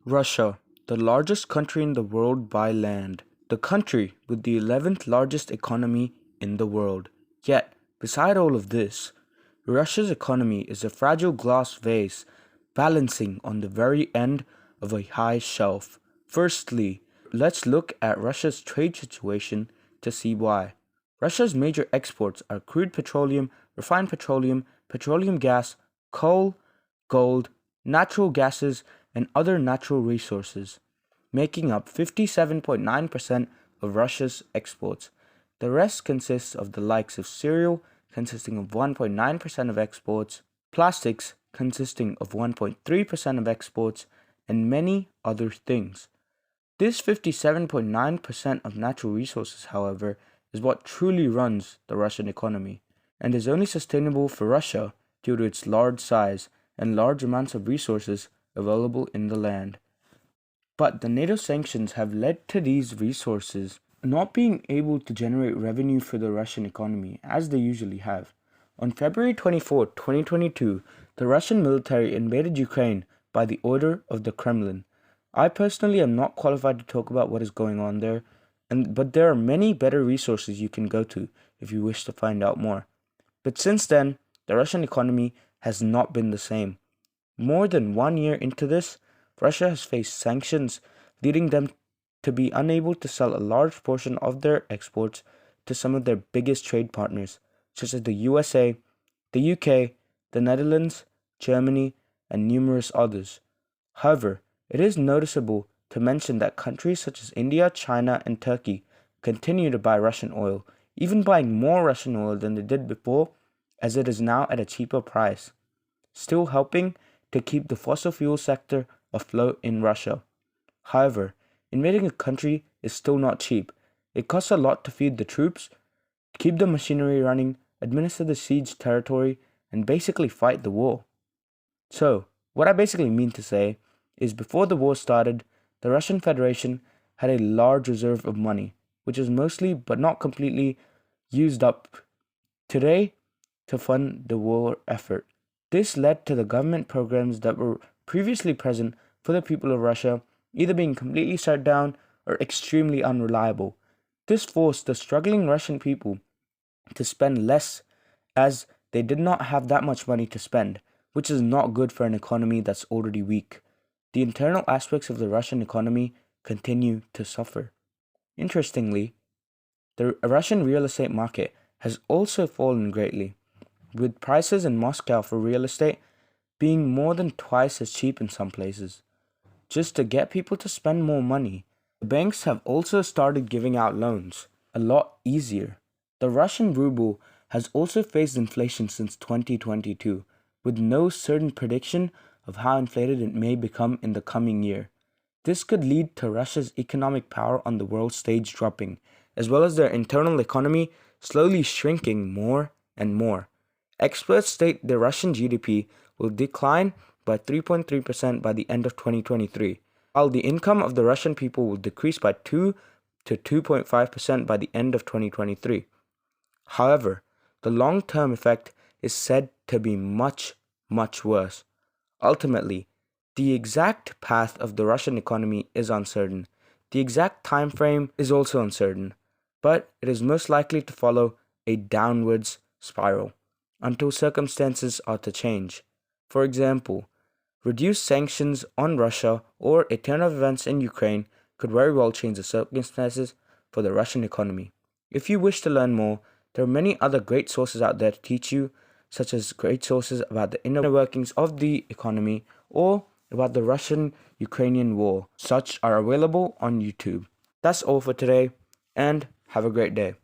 Russia, the largest country in the world by land. The country with the 11th largest economy in the world. Yet, beside all of this, Russia's economy is a fragile glass vase balancing on the very end of a high shelf. Firstly, let's look at Russia's trade situation to see why. Russia's major exports are crude petroleum, refined petroleum, petroleum gas, coal, gold, natural gases, and other natural resources, making up 57.9% of Russia's exports. The rest consists of the likes of cereal, consisting of 1.9% of exports, plastics, consisting of 1.3% of exports, and many other things. This 57.9% of natural resources, however, is what truly runs the Russian economy, and is only sustainable for Russia due to its large size and large amounts of resources available in the land. But the NATO sanctions have led to these resources not being able to generate revenue for the Russian economy as they usually have. On February 24, 2022, the Russian military invaded Ukraine by the order of the Kremlin. I personally am not qualified to talk about what is going on there, but there are many better resources you can go to if you wish to find out more. But since then, the Russian economy has not been the same. More than 1 year into this, Russia has faced sanctions, leading them to be unable to sell a large portion of their exports to some of their biggest trade partners, such as the USA, the UK, the Netherlands, Germany, and numerous others. However, it is noticeable to mention that countries such as India, China, and Turkey continue to buy Russian oil, even buying more Russian oil than they did before, as it is now at a cheaper price, still helping to keep the fossil fuel sector afloat in Russia. However, invading a country is still not cheap. It costs a lot to feed the troops, keep the machinery running, administer the siege territory, and basically fight the war. So, what I basically mean to say is before the war started, the Russian Federation had a large reserve of money, which is mostly but not completely used up today to fund the war effort. This led to the government programs that were previously present for the people of Russia either being completely shut down or extremely unreliable. This forced the struggling Russian people to spend less as they did not have that much money to spend, which is not good for an economy that's already weak. The internal aspects of the Russian economy continue to suffer. Interestingly, the Russian real estate market has also fallen greatly, with prices in Moscow for real estate being more than twice as cheap in some places. Just to get people to spend more money, the banks have also started giving out loans a lot easier. The Russian ruble has also faced inflation since 2022, with no certain prediction of how inflated it may become in the coming year. This could lead to Russia's economic power on the world stage dropping, as well as their internal economy slowly shrinking more and more. Experts state the Russian GDP will decline by 3.3% by the end of 2023, while the income of the Russian people will decrease by 2 to 2.5% by the end of 2023. However, the long-term effect is said to be much, much worse. Ultimately, the exact path of the Russian economy is uncertain. The exact time frame is also uncertain, but it is most likely to follow a downwards spiral until circumstances are to change. For example, reduced sanctions on Russia or a turn of events in Ukraine could very well change the circumstances for the Russian economy. If you wish to learn more, there are many other great sources out there to teach you, such as great sources about the inner workings of the economy or about the Russian Ukrainian War. Such are available on YouTube. That's all for today, and have a great day.